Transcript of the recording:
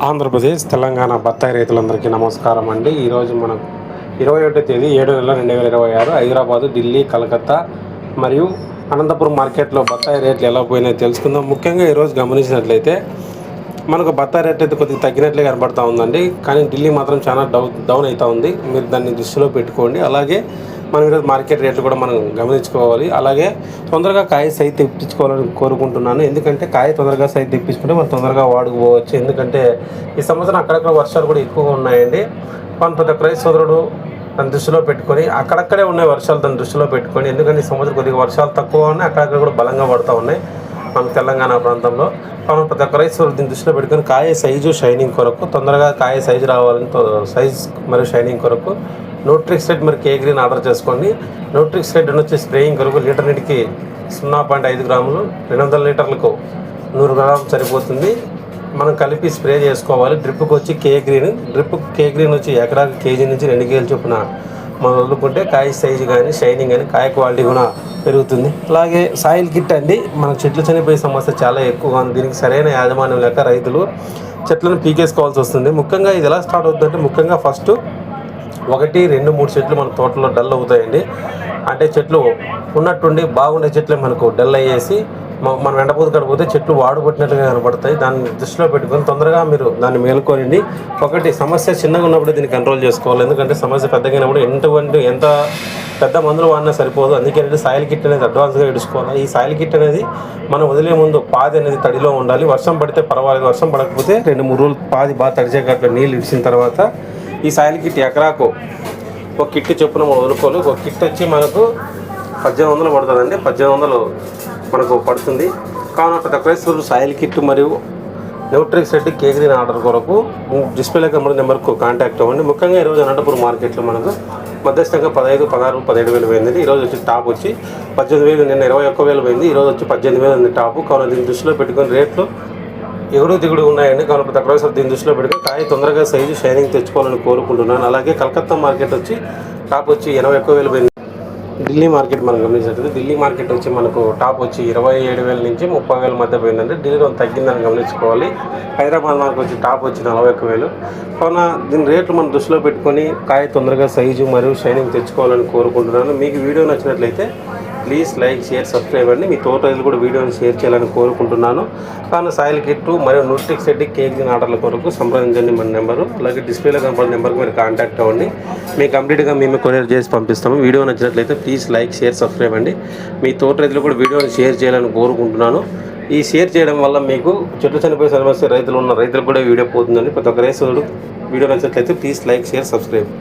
ఆంధ్రప్రదేశ్ తెలంగాణ బత్తాయి రైతులందరికీ నమస్కారం అండి. ఈరోజు మనం 21వ తేదీ 7 నెల 2026 హైదరాబాదు, ఢిల్లీ, కలకత్తా మరియు అనంతపురం మార్కెట్లో బత్తాయి రేట్లు ఎలా పోయినాయో తెలుసుకుందాం. ముఖ్యంగా ఈరోజు గమనించినట్లయితే మనకు బత్తాయి రేట్ అయితే కొద్దిగా తగ్గినట్లే కనబడతా ఉందండి. కానీ ఢిల్లీ మాత్రం చాలా డౌన్ అవుతూ ఉంది. మీరు దాన్ని దృష్టిలో పెట్టుకోండి. అలాగే మనం ఈరోజు మార్కెట్ రేట్లు కూడా మనం గమనించుకోవాలి. అలాగే తొందరగా కాయ సైజ్ తెప్పించుకోవాలని కోరుకుంటున్నాను. ఎందుకంటే కాయ తొందరగా సైజ్ తెప్పించుకుంటే మనం తొందరగా వాడుకోవచ్చు. ఎందుకంటే ఈ సంవత్సరం అక్కడక్కడ వర్షాలు కూడా ఎక్కువగా ఉన్నాయండి. ప్రతి ఒక్క రైతు సోదరుడు దాన్ని దృష్టిలో పెట్టుకొని అక్కడక్కడే ఉన్నాయి వర్షాలు దాన్ని దృష్టిలో పెట్టుకొని, ఎందుకంటే ఈ సంవత్సరం కొద్దిగా వర్షాలు తక్కువ ఉన్నాయి, అక్కడక్కడ కూడా బలంగా పడుతూ ఉన్నాయి మన తెలంగాణ ప్రాంతంలో. మనం ప్రతి ఒక్క రైతు దీన్ని దృష్టిలో పెట్టుకొని కాయ సైజు షైనింగ్ కొరకు, తొందరగా కాయ సైజు రావాలని సైజ్ మరియు షైనింగ్ కొరకు న్యూట్రిక్స్ రెడ్ మరి కేగ్రీన్ ఆర్డర్ చేసుకోండి. న్యూట్రిక్స్ రెడ్ వచ్చి స్ప్రేయింగ్ కొరకు లీటర్ నీటికి 0.5 గ్రాములు 200 లీటర్లకు 100 గ్రాములు సరిపోతుంది. మనం కలిపి స్ప్రే చేసుకోవాలి. డ్రిప్కి వచ్చి కేగ్రీన్ వచ్చి ఎకరాకి కేజీ నుంచి 2 కేజీల చొప్పున మనం వదులుకుంటే కాయ సైజు కానీ షైనింగ్ కానీ కాయ క్వాలిటీ కూడా పెరుగుతుంది. అలాగే సాయిల్ కిట్ అండి. మన చెట్లు చనిపోయే సమస్య చాలా ఎక్కువగా ఉంది. దీనికి సరైన యాజమాన్యం లేక రైతులు చెట్లను పీకేసుకోవాల్సి వస్తుంది. ముఖ్యంగా ఇది ఎలా స్టార్ట్ అవుతుందంటే, ముఖ్యంగా ఫస్ట్ 1, 2, 3 చెట్లు మన తోటలో డల్ అవుతాయండి. అంటే చెట్లు ఉన్నట్టుండి బాగుండే చెట్లే మనకు డల్ అయ్యేసి మనం ఎండపోతు కడిపోతే చెట్లు వాడుపట్టినట్లుగా కనపడతాయి. దాన్ని దృష్టిలో పెట్టుకొని తొందరగా మీరు దాన్ని మేలుకోనండి. ఒకటి, సమస్య చిన్నగా ఉన్నప్పుడు దీన్ని కంట్రోల్ చేసుకోవాలి. ఎందుకంటే సమస్య పెద్దగా అయినప్పుడు ఎంత పెద్ద మందులు వాడినా సరిపోదు. అందుకే సాయిల్ కిట్ అనేది అడ్వాన్స్గా ఇడుచుకోవాలి. ఈ సాయిల్ కిట్ అనేది మనం వదిలే ముందు పాది అనేది తడిలో ఉండాలి. వర్షం పడితే పర్వాలేదు, వర్షం పడకపోతే 2-3 రోజులు పాది బాగా తడిచేటట్లు నీళ్ళు ఇడిచిన తర్వాత ఈ సాయిల్ కిట్ ఎకరాకు ఒక కిట్ చొప్పున మనం వదులుకోవాలి. ఒక కిట్ వచ్చి మనకు 1800 పడుతుందండి. 1800 మనకు పడుతుంది. కావున ప్రతి ఒక్క సాయిల్ కిట్ మరియు న్యూట్రిక్స్ రెడ్ కేగ్రీన్ ఆర్డర్ కొరకు డిస్ప్లేలో కనబడే నెంబర్కు కాంటాక్ట్ అవ్వండి. ముఖ్యంగా ఈరోజు అనంతపురం మార్కెట్లో మనకు మధ్యస్థంగా 15, 16, 17,000 పోయింది. ఈరోజు వచ్చి టాప్ వచ్చి 18,000, నిన్న 21,000 పోయింది. ఈరోజు వచ్చి 18,000 ఉంది టాపు. కావున దీన్ని దృష్టిలో పెట్టుకొని రేట్లు ఎగుడు దిగుడు ఉన్నాయండి. కావున ప్రతి ఒక్కసారి దీన్ని దృష్టిలో పెట్టుకుని కాయ తొందరగా సైజు షైనింగ్ తెచ్చుకోవాలని కోరుకుంటున్నాను. అలాగే కలకత్తా మార్కెట్ వచ్చి టాప్ వచ్చి 81,000 పోయింది. ఢిల్లీ మార్కెట్ మనం గమనించినట్లయితే ఢిల్లీ మార్కెట్ వచ్చి మనకు టాప్ వచ్చి 27,000 నుంచి 30,000 మధ్య పోయిందంటే ఢిల్లీలో తగ్గిందని గమనించుకోవాలి. హైదరాబాద్ మార్కెట్ వచ్చి టాప్ వచ్చి 41,000. కావున దీని రేట్లు మనం దృష్టిలో పెట్టుకొని కాయ తొందరగా సైజు మరియు షైనింగ్ తెచ్చుకోవాలని కోరుకుంటున్నాను. మీకు వీడియో నచ్చినట్లయితే ప్లీజ్ లైక్, షేర్, సబ్స్క్రైబ్ అండి. మీ తోట రైతులు కూడా వీడియోని షేర్ చేయాలని కోరుకుంటున్నాను. కానీ సాయిల్ కిట్ మరియు న్యూట్రిక్స్ రెడ్ కేగ్రీన్ ఆర్డర్ల కొరకు సంప్రదించండి మన నెంబరు. అలాగే డిస్ప్లేలో కనపడే నెంబర్కి మీరు కాంటాక్ట్ అవ్వండి. మీకు కంప్లీట్గా మేము కొరియర్ చేసి పంపిస్తాము. వీడియో నచ్చినట్లయితే ప్లీజ్ లైక్, షేర్, సబ్స్క్రైబ్ అండి. మీ తోట రైతులు కూడా వీడియోని షేర్ చేయాలని కోరుకుంటున్నాను. ఈ షేర్ చేయడం వల్ల మీకు చెట్లు చనిపోయే సమస్య రైతులు కూడా వీడియో పోతుందండి. ప్రతి ఒక్క రైతు వీడియో నచ్చినట్లయితే ప్లీజ్ లైక్, షేర్, సబ్స్క్రైబ్.